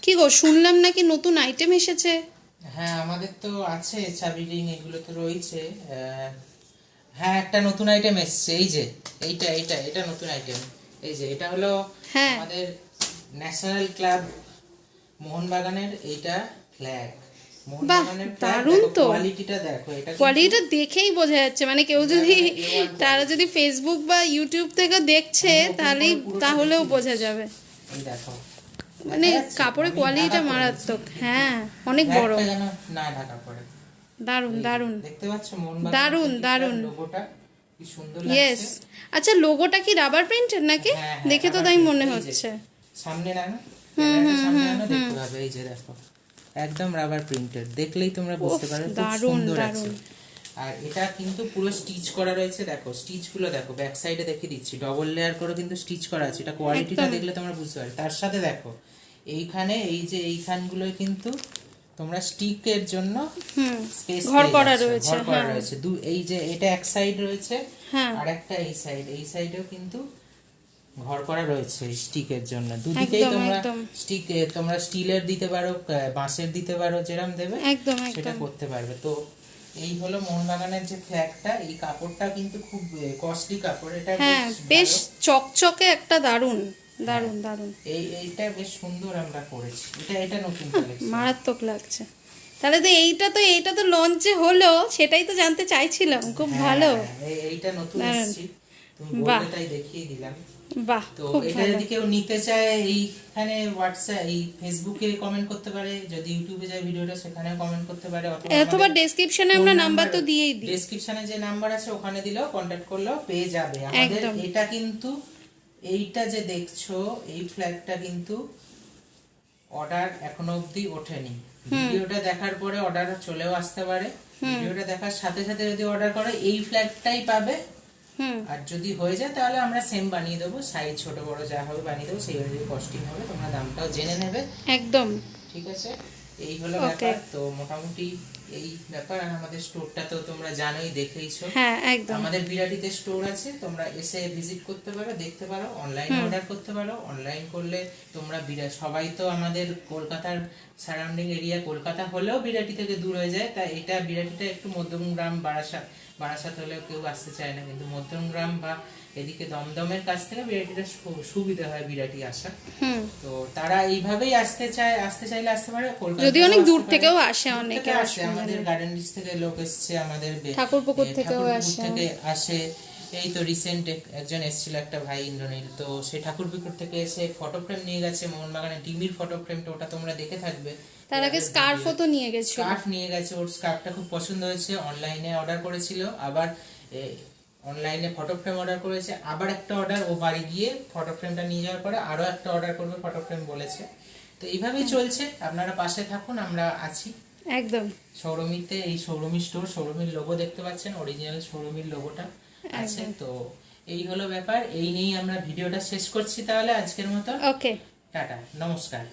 কি গো, শুনলাম নাকি নতুন আইটেম এসেছে? হ্যাঁ, আমাদের তো আছে চাবি রিং, এগুলো তো রয়েছে। হ্যাঁ, একটা নতুন আইটেম এসেছে। এই যে এটা নতুন আইটেম। এই যে এটা হলো হ্যাঁ। আমাদের ন্যাশনাল ক্লাব মোহনবাগানের এইটা ফ্ল্যাগ। বাহ, মোহনবাগানের ফ্ল্যাগ, দারুণ দেখো তো। কোয়ালিটিটা দেখো। এটা কোয়ালিটিটা দেখেই বোঝা যাচ্ছে, মানে কেউ যদি A1 তারা quality। যদি ফেসবুক বা ইউটিউব থেকে দেখছে আমি open তাহলেই করে পুরোটা তাহলেও দেখিয়ে বোঝা দিচ্ছি। যাবে। এই দেখো, মানে দেখা যাচ্ছে? কাপড়ের আমি কোয়ালিটিটা ঢাকা পরে মারাত্মক। দিচ্ছি। হ্যাঁ, অনেক বড়। ফ্ল্যাগটা যেন না ঢাকা পড়ে। দারুণ এই যে, দারুণ দেখতে পাচ্ছ মোহনবাগান দারুণ দারুণ। লোগোটা কি সুন্দর ইয়েস। লাগছে। আচ্ছা, লোগোটা কি রাবার প্রিন্টের নাকি? হ্যাঁ, দেখে তো রাবার তাই প্রিন্ট। মনে এই যে, হচ্ছে। সামনে না, ক্যামেরাটা সামনে আনো, দেখতে পাবে। এই যে দেখো, একদম রাবার প্রিন্টেড, দেখলেই তোমরা বুঝতে উফ, পারবে খুব দারুণ সুন্দর আছে। দারুণ। আর এটা কিন্তু পুরো স্টিচ করা রয়েছে। দেখো স্টিচ গুলো দেখো, ব্যাক সাইডে দেখিয়ে দিচ্ছি, ডবল লেয়ার করে কিন্তু স্টিচ করা আছে। এটা কোয়ালিটিটা একদম। দেখলে তোমরা বুঝতে পারবে। তার সাথে দেখো এইখানে এই যে এইখানগুলো কিন্তু তোমরা স্টিকের জন্য স্পেস ঘর করা রয়েছে। ঘর করা হ্যাঁ রয়েছে। এই যে এটা এক সাইড রয়েছে, হ্যাঁ, আর একটা এই সাইডেও কিন্তু ঘর করা রয়েছে স্টিকের জন্য। দুদিকেই একদম তোমরা একদম স্টিক, তোমরা স্টিলের দিতে পারো, বাঁশের দিতে পারো, যেরকম দেবে একদম সেটা একদম। করতে পারবে। তো এই হলো মোহনবাগানের যে ফ্ল্যাগটা। এই কাপড়টা কিন্তু খুব কস্টলি কাপড়। এটা হ্যাঁ, বেশ ভালো। চকচকে একটা, দারুণ দারুণ দারুণ। এইটা বেশ সুন্দর আমরা করেছি। এটা নতুন কালেকশন। মারাত্মক লাগছে। তাহলে তো এইটা তো লঞ্চে হলো, সেটাই তো জানতে চাইছিলাম। খুব ভালো। এইটা নতুন দারুণ। এসেছি, তুমি বাহ বললে তাই দেখিয়ে দিলাম। বাহ, তো খুব এটা ভালো। যদি কেউ নিতে চায়, এইখানে হোয়াটসঅ্যাপ, এই ফেসবুকে কমেন্ট করতে পারে। যদি ইউটিউবে যায় ভিডিওটা, সেখানেও কমেন্ট করতে পারে, অথবা ডেসক্রিপশনে আমরা নাম্বার তো দিয়েই দিই। ডেসক্রিপশনে যে নাম্বার আছে ওখানে দিলেও, কন্ট্যাক্ট করলেও পেয়ে যাবে আমাদের। একদম। এটা কিন্তু এইটা যে দেখছো, এই ফ্ল্যাগটা কিন্তু অর্ডার এখনো অবধি ওঠেনি। ভিডিওটা দেখার পরে অর্ডার চলেও আসতে পারে। ভিডিওটা দেখার সাথে সাথে যদি অর্ডার করে এই ফ্ল্যাগটাই পাবে। আর যদি হয়ে যায় তাহলে আমরা সেম বানিয়ে দেবো, সাইজ ছোট বড় যা হবে বানিয়ে দেবো, সেই অনুযায়ী কস্টিং হবে, তোমরা দামটাও জেনে নেবে। একদম। ঠিক আছে, এই হলো ব্যাপার। তো মোটামুটি এই ব্যাপার। আর আমাদের স্টোরটা তো তোমরা জানোই, দেখেইছো। হ্যাঁ, একদম। আমাদের বিরাটিতে স্টোর আছে, তোমরা এসে ভিজিট করতে পারো, দেখতে পারো, অনলাইনে অর্ডার করতে পারো। অনলাইন করলে তোমরা সবাই তো আমাদের কলকাতার সারাউন্ডিং এরিয়া, কলকাতা হলেও বিরাটি থেকে দূর হয়ে যায়। তাই এটা বিরাটিটা একটু মধ্যমগ্রাম, বারাসাত হলেও কেউ আসতে চায় না, কিন্তু মধ্যমগ্রাম বা এদিকে দমদমের কাছ থেকে বিরাটিটা সুবিধা হয় বিরাটি আসা। তো তারা এইভাবেই আসতে চাইলে আসতে পারে। যদি অনেক দূর থেকেও আসে, অনেকে আসে। আমাদের গার্ডেন ডিস্ট্রিক্ট থেকে লোক এসছে, আমাদের ঠাকুরপুকুর থেকেও আসে। এই তো রিসেন্ট একজন এসেছিল, একটা ভাই ইন্দ্রনীল, তো সে ঠাকুরপুকুর থেকে এসে ফটো ফ্রেম নিয়ে গেছে। মোহনবাগানের ডিমির ফটো ফ্রেমটা, ওটা তোমরা দেখে থাকবে। তার আগে স্কার্ফও তো নিয়ে গেছে। স্কার্ফ নিয়ে গেছে, ওর স্কার্ফটা খুব পছন্দ হয়েছে, অনলাইনে অর্ডার করেছিল। আবার অনলাইনে ফটো ফ্রেম অর্ডার করেছে, আবার একটা অর্ডার ও বাড়ি গিয়ে ফটো ফ্রেমটা নিয়ে যাওয়ার পরে আরো একটা অর্ডার করবে, ফটো ফ্রেম বলেছে। তো এইভাবেই চলছে, আপনারা পাশে থাকুন, আমরা আছি একদম। সৌরমীতে। এই সৌরমী স্টোর, সৌরমীর লোগো দেখতে পাচ্ছেন, অরিজিনাল সৌরমীর লোগোটা আছে। তো এই হলো ব্যাপার। এই নিয়েই আমরা ভিডিওটা শেষ করছি তাহলে আজকের মতো। ওকে, টাটা, নমস্কার।